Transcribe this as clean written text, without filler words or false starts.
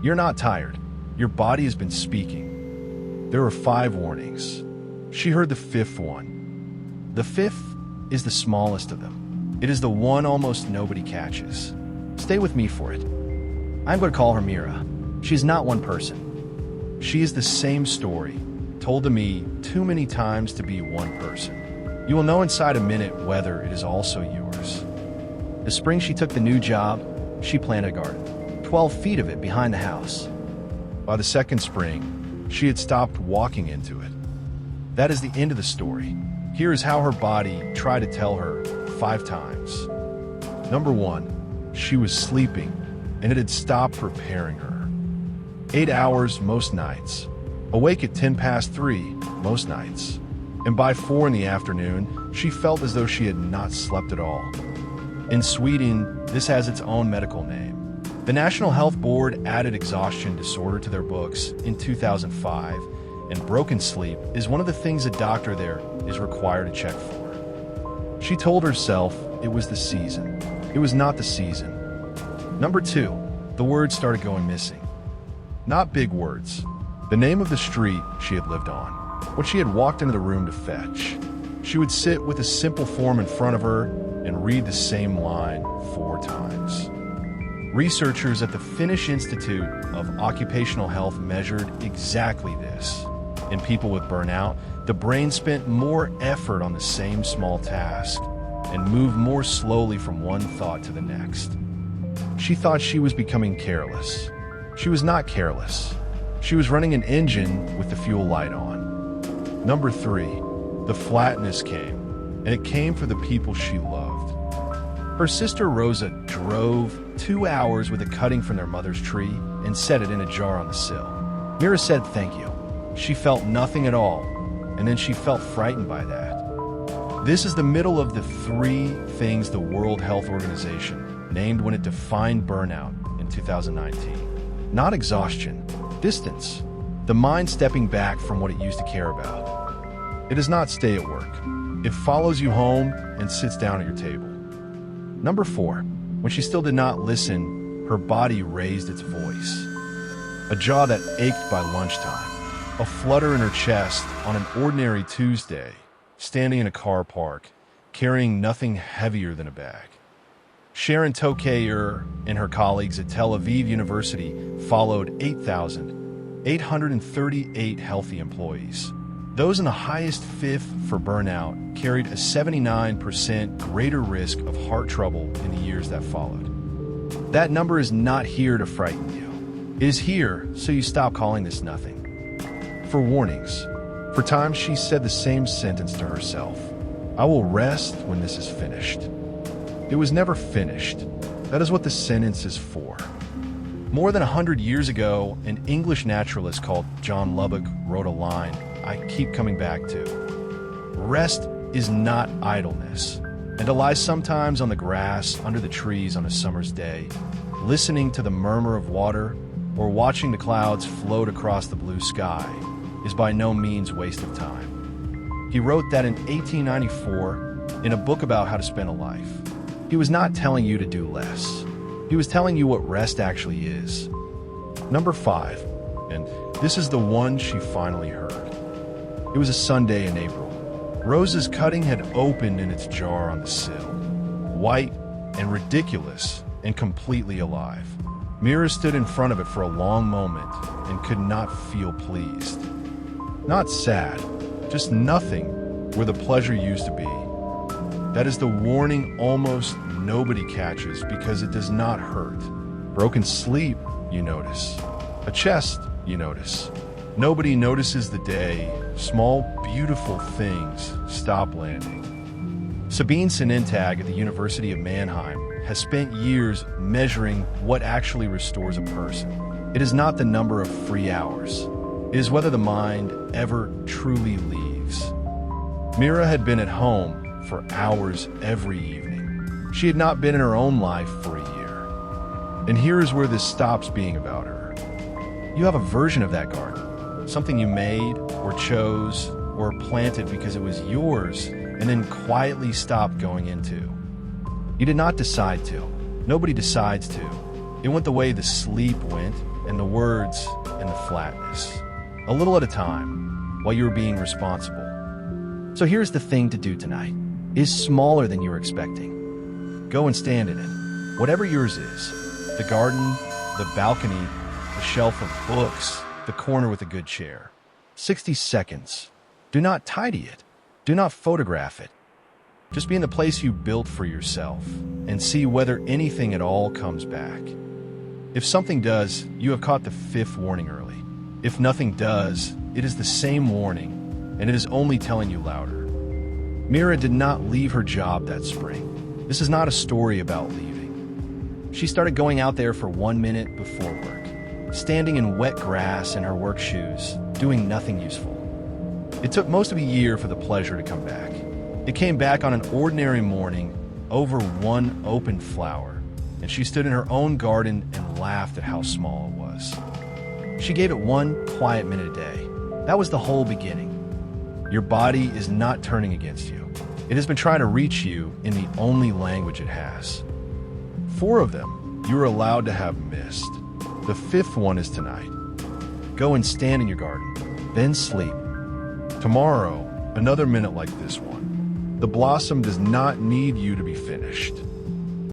You're not tired. Your body has been speaking. There are 5 warnings. She heard the 5th one. The 5th is the smallest of them. It is the one almost nobody catches. Stay with me for it. I'm going to call her Mira. She's not one person. She is the same story, told to me too many times to be one person. You will know inside a minute whether it is also yours. The spring she took the new job, she planted a garden, 12 feet of it behind the house. By the second spring, she had stopped walking into it. That is the end of the story. Here is how her body tried to tell her 5 times. Number 1, she was sleeping, and it had stopped preparing her. 8 hours most nights. Awake at 3:10 most nights. And by 4 in the afternoon, she felt as though she had not slept at all. In Sweden, this has its own medical name. The National Health Board added exhaustion disorder to their books in 2005, and broken sleep is one of the things a doctor there is required to check for. She told herself it was the season. It was not the season. Number 2, the words started going missing. Not big words. The name of the street she had lived on. What she had walked into the room to fetch. She would sit with a simple form in front of her and read the same line 4 times. Researchers at the Finnish Institute of Occupational Health measured exactly this. In people with burnout, the brain spent more effort on the same small task and moved more slowly from one thought to the next. She thought she was becoming careless. She was not careless. She was running an engine with the fuel light on. Number 3, the flatness came, and it came for the people she loved. Her sister Rosa drove 2 hours with a cutting from their mother's tree and set it in a jar on the sill. Mira said thank you. She felt nothing at all, and then she felt frightened by that. This is the middle of the 3 things the World Health Organization named when it defined burnout in 2019. Not exhaustion, distance. The mind stepping back from what it used to care about. It does not stay at work. It follows you home and sits down at your table. Number 4, when she still did not listen, her body raised its voice. A jaw that ached by lunchtime. A flutter in her chest on an ordinary Tuesday, standing in a car park, carrying nothing heavier than a bag. Sharon Tokayer and her colleagues at Tel Aviv University followed 8,838 healthy employees. Those in the highest 5th for burnout carried a 79% greater risk of heart trouble in the years that followed. That number is not here to frighten you. It is here so you stop calling this nothing. For warnings. For times she said the same sentence to herself. I will rest when this is finished. It was never finished. That is what the sentence is for. More than 100 years ago, an English naturalist called John Lubbock wrote a line I keep coming back to. Rest is not idleness, and to lie sometimes on the grass under the trees on a summer's day, listening to the murmur of water or watching the clouds float across the blue sky is by no means waste of time. He wrote that in 1894 in a book about how to spend a life. He was not telling you to do less. He was telling you what rest actually is. Number 5, and this is the one she finally heard. It was a Sunday in April. Rosa's cutting had opened in its jar on the sill, white and ridiculous and completely alive. Mira stood in front of it for a long moment and could not feel pleased. Not sad, just nothing where the pleasure used to be. That is the warning almost nobody catches because it does not hurt. Broken sleep, you notice. A chest, you notice. Nobody notices the day small, beautiful things stop landing. Sabine Sinentag at the University of Mannheim has spent years measuring what actually restores a person. It is not the number of free hours. It is whether the mind ever truly leaves. Mira had been at home for hours every evening. She had not been in her own life for a year. And here is where this stops being about her. You have a version of that garden, something you made or chose or planted because it was yours and then quietly stopped going into. You did not decide to. Nobody decides to. It went the way the sleep went, and the words and the flatness, a little at a time, while you were being responsible. So here's the thing to do tonight. It is smaller than you were expecting. Go and stand in it. Whatever yours is. The garden, the balcony, the shelf of books, the corner with a good chair. 60 seconds. Do not tidy it. Do not photograph it. Just be in the place you built for yourself and see whether anything at all comes back. If something does, you have caught the 5th warning early. If nothing does, it is the same warning, and it is only telling you louder. Mira did not leave her job that spring. This is not a story about leaving. She started going out there for 1 minute before work, standing in wet grass in her work shoes, doing nothing useful. It took most of a year for the pleasure to come back. It came back on an ordinary morning over one open flower, and she stood in her own garden and laughed at how small it was. She gave it 1 quiet minute a day. That was the whole beginning. Your body is not turning against you. It has been trying to reach you in the only language it has. 4 of them you are allowed to have missed. The 5th one is tonight. Go and stand in your garden, then sleep. Tomorrow, another minute like this one. The blossom does not need you to be finished.